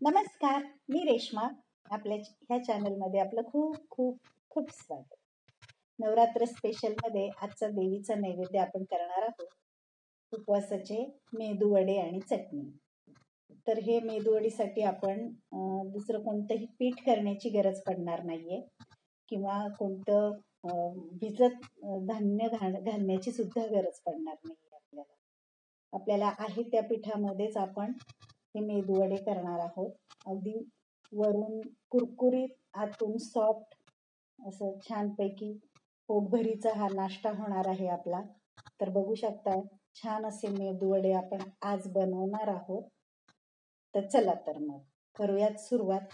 नमस्कार, मी रेश्मा. आपल्या ह्या चॅनलमध्ये आपलं खूप खूप खूप स्वागत. नवरात्र स्पेशलमध्ये आजचा देवीचा नैवेद्य आपण करणार आहोत. उपवासाचे मेदू वडे आणि चटणी. तर हे मेदू वडीसाठी आपण दुसरं कोणतंही पीठ करण्याची गरज पडणार नाहीये किंवा कोणतं भिजत धान्य घालण्याची सुद्धा गरज पडणार नाहीये. आपल्याला आहे त्या पिठामध्येच आपण हे मेदू वडे करणार आहोत. अगदी वरून कुरकुरीत, आतून सॉफ्ट असं छानपैकी पोटभरीचा हा नाश्ता होणार आहे आपला. तर बघू शकता, छान असे मेदू वडे आपण आज बनवणार आहोत. तर चला तर मग करूयात सुरुवात.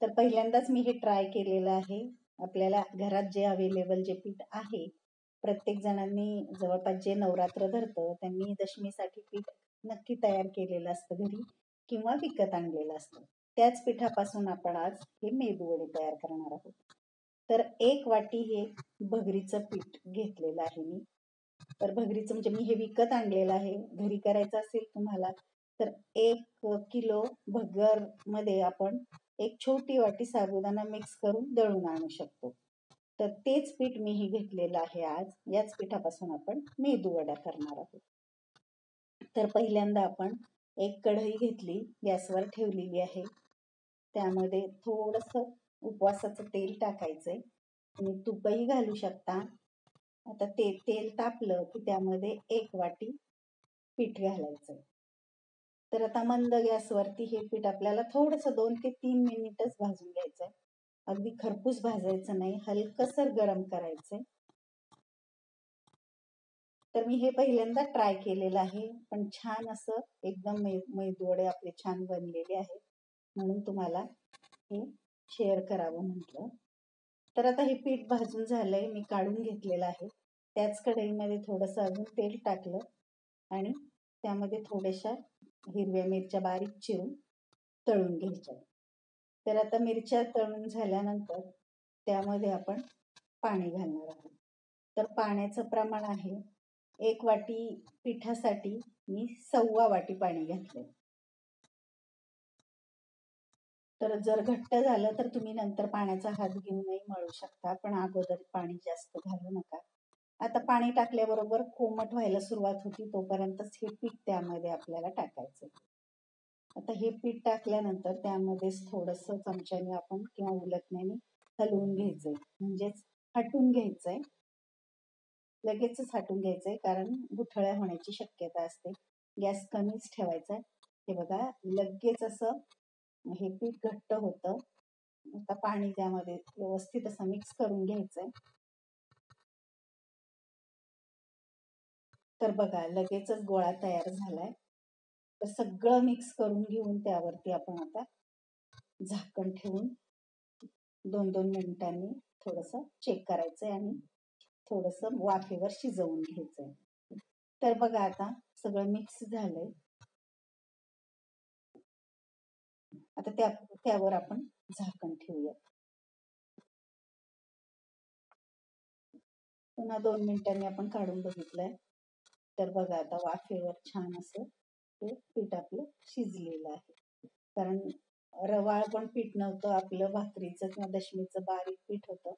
तर पहिल्यांदाच मी हे ट्राय केलेलं आहे. आपल्याला घरात जे अवेलेबल जे पीठ आहे, प्रत्येक जणांनी जवळपास जे नवरात्र धरतं त्यांनी दशमीसाठी पीठ नक्की तयार केलेलं असतं घरी किंवा विकत आणलेलं असतं. त्याच पिठापासून आपण आज हे मेदू वडे तयार करणार आहोत. तर 1 वाटी हे भगरीचं पीठ घेतलेलं आहे मी. तर भगरीचं म्हणजे मी हे विकत आणलेलं आहे. घरी करायचं असेल तुम्हाला तर 1 किलो भगर मध्ये आपण 1 छोटी वाटी साबुदाणा मिक्स करून दळून आणू शकतो. तर तेच पीठ मीही घेतलेलं आहे आज. याच पिठापासून आपण मेदू वडा करणार आहोत. तर पहिल्यांदा आपण एक कढई घेतली, गॅसवर ठेवलेली आहे. त्यामध्ये थोडंसं उपवासाचं तेल टाकायचंय. तुम्ही तुपही घालू शकता. आता ते तेल तापलं की त्यामध्ये 1 वाटी पीठ घालायचंय. तर आता मंद गॅसवरती हे पीठ आपल्याला थोडंसं 2 ते 3 मिनिटच भाजून घ्यायचंय. अगदी खरपूस भाजायचं नाही, हलकसर गरम करायचंय. तर मी हे पहिल्यांदा ट्राय केलेलं आहे, पण छान असं एकदम मेदू वडे आपले छान बनलेले आहेत, म्हणून तुम्हाला हे शेअर करावं म्हटलं. तर आता हे पीठ भाजून झालंय, मी काढून घेतलेलं आहे. त्याच कढईमध्ये थोडंसं अजून तेल टाकलं आणि त्यामध्ये थोड्याशा हिरव्या मिरच्या बारीक चिरून तळून घ्यायच्या. तर आता मिरच्या तळून झाल्यानंतर त्यामध्ये आपण पाणी घालणार आहोत. तर पाण्याचं प्रमाण आहे 1 वाटी पिठासाठी मी 1.25 वाटी पाणी घातलंय. तर जर घट्ट झालं तर तुम्ही नंतर पाण्याचा हात घेऊनही मळू शकता, पण अगोदर पाणी जास्त घालू नका. आता पाणी टाकल्याबरोबर कोमट व्हायला सुरुवात होती, तोपर्यंतच हे पीठ त्यामध्ये आपल्याला टाकायचं. आता हे पीठ टाकल्यानंतर त्यामध्येच थोडंसं चमच्याने आपण किंवा उलटण्याने हलवून घ्यायचंय, म्हणजेच हटून घ्यायचंय. लगेचच हटून घ्यायचंय, कारण गुठळ्या होण्याची शक्यता असते. गॅस कमीच ठेवायचा. हे बघा, लगेच असं हे पीठ घट्ट होतं. आता पाणी त्यामध्ये व्यवस्थित असं मिक्स करून घ्यायचंय. तर बघा, लगेचच गोळा तयार झालाय. तर सगळं मिक्स करून घेऊन त्यावरती आपण आता झाकण ठेवून 2-2 मिनिटांनी थोडंसं चेक करायचंय आणि थोडंसं वाफेवर शिजवून घ्यायचंय. तर बघा, आता सगळं मिक्स झालंय. आता त्यावर आपण झाकण ठेवूया. पुन्हा 2 मिनिटांनी आपण काढून बघितलंय. तर बघा, आता वाफेवर छान असं ते पीठ आपलं शिजलेलं आहे. कारण रवाळ पण पीठ नव्हतं आपलं, भाकरीचं किंवा दशमीचं बारीक पीठ होतं,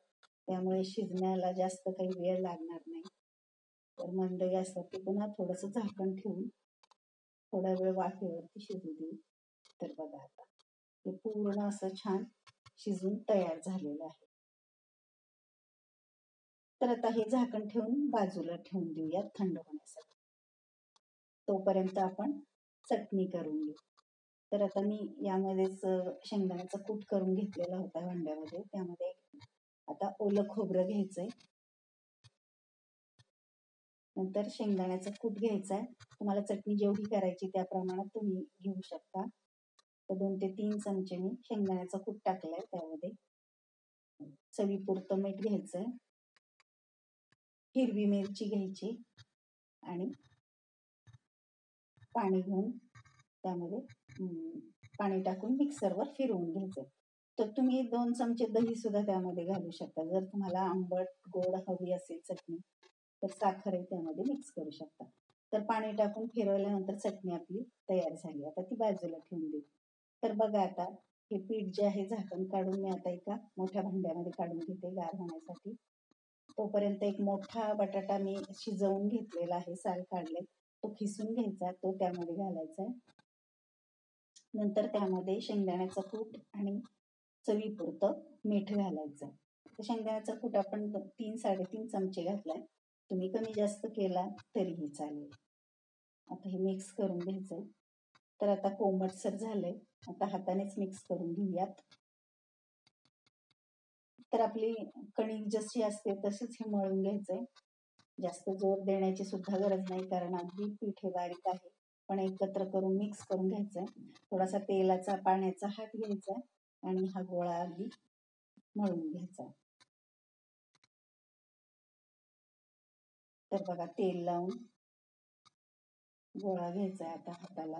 त्यामुळे शिजण्याला जास्त काही वेळ लागणार नाही. तर मंद गॅसवरती पुन्हा थोडंसं झाकण ठेवून थोडा वेळ वाफेवरती शिजू देऊ. तर बघा, आता हे पूर्ण असं छान शिजून तयार झालेलं आहे. तर आता हे झाकण ठेवून बाजूला ठेवून देऊयात थंड होण्यासाठी. तोपर्यंत आपण चटणी करून घेऊ. तर आता मी यामध्येच शेंगदाण्याचा कूट करून घेतलेला होता भांड्यामध्ये. त्यामध्ये आता ओलं खोबरं घ्यायचंय, नंतर शेंगदाण्याचा कूट घ्यायचा आहे. तुम्हाला चटणी जेवढी करायची त्या प्रमाणात तुम्ही घेऊ शकता. तर 2 ते 3 चमचे मी शेंगदाण्याचा कूट टाकलाय. त्यामध्ये चवीपुरतं मीठ घ्यायचंय, हिरवी मिरची घ्यायची आणि पाणी घेऊन त्यामध्ये पाणी टाकून मिक्सरवर फिरवून घ्यायचं. तर तुम्ही 2 चमचे दही सुद्धा त्यामध्ये घालू शकता. जर तुम्हाला आंबट गोड हवी असेल चटणी तर साखरही त्यामध्ये मिक्स करू शकता. तर पाणी टाकून फिरवल्यानंतर चटणी आपली तयार झाली. आता ती बाजूला ठेवून देऊ. तर बघा आता हे पीठ जे आहे झाकण काढून मी आता एका मोठ्या भांड्यामध्ये काढून घेते गार होण्यासाठी. तोपर्यंत एक मोठा बटाटा मी शिजवून घेतलेला आहे, साल काढले, तो खिसून घ्यायचा, तो त्यामध्ये घालायचा. नंतर त्यामध्ये शेंगदाण्याचं कूट आणि चवीपुरतं मीठ घालायचं. तर शेंगदाण्याचा कूट आपण 3-3.5 चमचे घातलाय, तुम्ही कमी जास्त केला तरीही चालेल. आता हे मिक्स करून घ्यायचं. तर आता कोमटसर झालंय, आता हातानेच मिक्स करून घेऊयात. तर आपली कणिक जशी असते तशीच हे मळून घ्यायचंय, जास्त जोर देण्याची सुद्धा गरज नाही, कारण अगदी पीठ हे बारीक आहे. पण एकत्र करून मिक्स करून घ्यायचंय. थोडासा तेलाचा पाण्याचा हात घ्यायचा आणि हा गोळा अगदी मळून घ्यायचा. तर बघा तेल लावून गोळा घ्यायचा आता हाताला.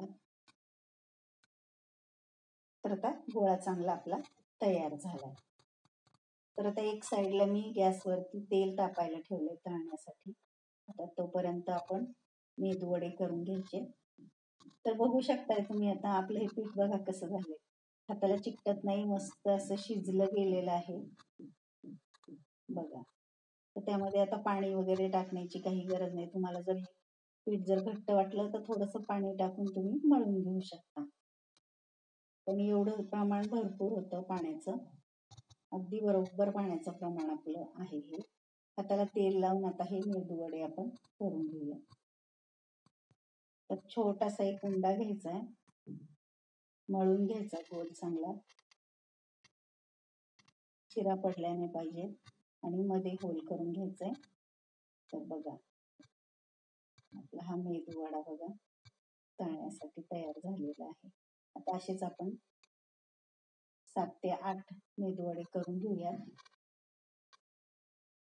तर आता गोळा चांगला आपला तयार झालाय. तर आता एक साईडला मी गॅसवरती तेल तापायला ठेवलंय तळण्यासाठी. आता तोपर्यंत आपण मेदूवडे करून घ्यायचे. तर बघू शकताय तुम्ही आता आपलं हे पीठ बघा कसं झालंय, हाताला चिकटत नाही, मस्त असं शिजलं गेलेलं आहे बघा. तर त्यामध्ये आता पाणी वगैरे टाकण्याची काही गरज नाही. तुम्हाला जर हे पीठ जर घट्ट वाटलं तर थोडंसं पाणी टाकून तुम्ही मळून घेऊ शकता, पण एवढं प्रमाण भरपूर होतं पाण्याचं, अगदी बरोबर पाण्याचं प्रमाण आपलं आहे हे. हाताला तेल लावून आता हे मेदूवडे आपण करून घेऊया. तर छोटासा एक उंडा घ्यायचा आहे, मळून घ्यायचा गोल चांगला, चिरा पडल्या नाही पाहिजे, आणि मध्ये होल करून घ्यायचंय. तर बघा आपला हा मेदूवडा बघा तळण्यासाठी तयार झालेला आहे. आता असेच आपण 7 ते 8 मेदूवडे करून घेऊया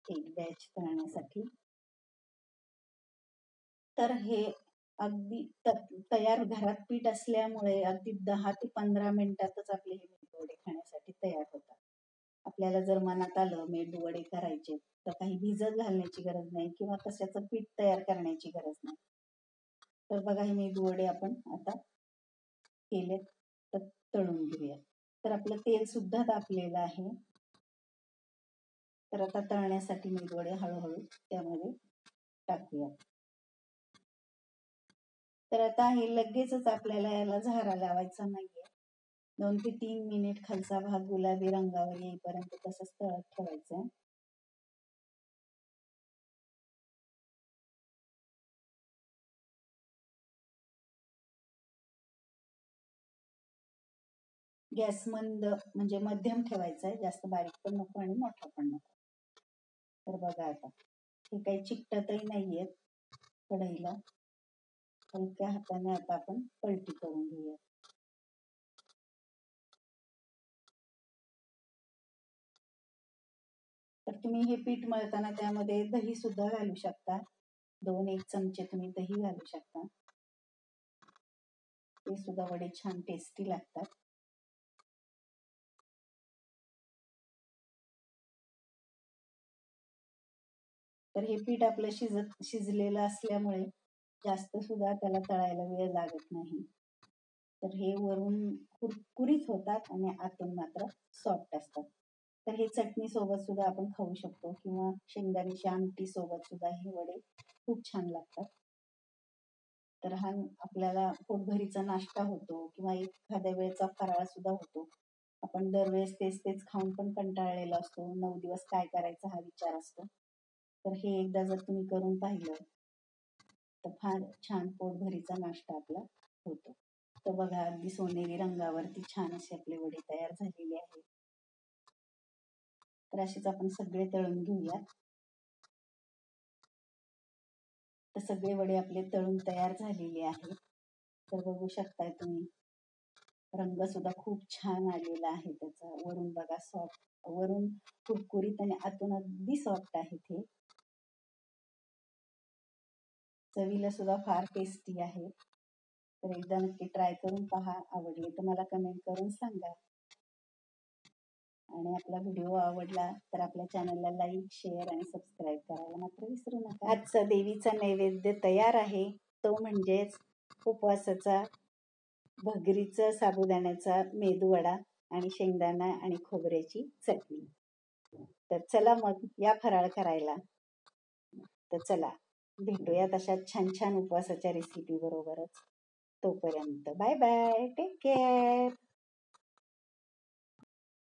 एक बॅच तळण्यासाठी. तर हे अगदी तयार घरात पीठ असल्यामुळे अगदी 10 ते 15 मिनिटातच आपले हे मेदूवडे खाण्यासाठी तयार होतात. आपल्याला जर मनात आलं मेदूवडे करायचे तर काही भिजत घालण्याची गरज नाही किंवा कशाचं पीठ तयार करण्याची गरज नाही. तर बघा हे मेदूवडे आपण आता केलेत, तर तळून घेऊया. तर आपलं तेल सुद्धा तापलेलं आहे. तर आता तळण्यासाठी मेदूवडे हळूहळू त्यामध्ये टाकूया. तर आता हे लगेचच आपल्याला याला झारा लावायचा नाहीये. 2 ते 3 मिनिट खालचा भाग गुलाबी रंगावर येईपर्यंत तसंच तळत ठेवायचं. गॅस मंद म्हणजे मध्यम ठेवायचा आहे, जास्त बारीक पण नको आणि मोठा पण नको. तर बघा आता हे काही चिकटतही नाहीयेत कढईला. हलक्या हाताने आता आपण पलटी करून घेऊया. तर तुम्ही हे पीठ मळताना त्यामध्ये दही सुद्धा घालू शकता. 2-1 चमचे तुम्ही दही घालू शकता, ते सुद्धा वडे छान टेस्टी लागतात. तर हे पीठ आपलं शिजलेलं असल्यामुळे जास्त सुद्धा त्याला तळायला वेळ लागत नाही. तर हे वरून कुरकुरीत होतात आणि आतून मात्र सॉफ्ट असतात. तर हे चटणी सोबत सुद्धा आपण खाऊ शकतो किंवा शेंगदाण्याची आमटी सोबत सुद्धा हे वडे खूप छान लागतात. तर हा आपल्याला पोटभरीचा नाश्ता होतो किंवा एखाद्या वेळेचा फराळ सुद्धा होतो. आपण दरवेळेस तेच तेच खाऊन पण कंटाळलेलो असतो, 9 दिवस काय करायचा हा विचार असतो. तर हे एकदा जर तुम्ही करून पाहिलं तर फार छान पोटभरीचा नाश्ता आपला होतो. तर बघा अगदी सोनेरी रंगावरती छान असे आपले वडे तयार झालेले आहेत. तर असेच आपण सगळे तळून घेऊया. तर सगळे वडे आपले तळून तयार झालेले आहेत. तर बघू शकताय तुम्ही रंग सुद्धा खूप छान आलेला आहे त्याचा. वरून बघा सॉफ्ट, वरून कुरकुरीत आणि आतून अगदी सॉफ्ट आहे ते. चवीला सुद्धा फार टेस्टी आहे. तर एकदा नक्की ट्राय करून पहा. आवडले तर मला कमेंट करून सांगा. आणि आपला व्हिडिओ आवडला तर आपल्या चॅनलला लाईक, शेअर आणि सबस्क्राईब करायला मात्र विसरू नका. आजचा देवीचा नैवेद्य तयार आहे, तो म्हणजेच उपवासाचा भगरीचं साबुदाण्याचा मेदूवडा आणि शेंगदाणा आणि खोबऱ्याची चटणी. तर चला मग या फराळ करायला. तर चला भेटूयात अशा छान छान उपवासाच्या रेसिपी बरोबरच. तोपर्यंत बाय बाय, टेक केअर.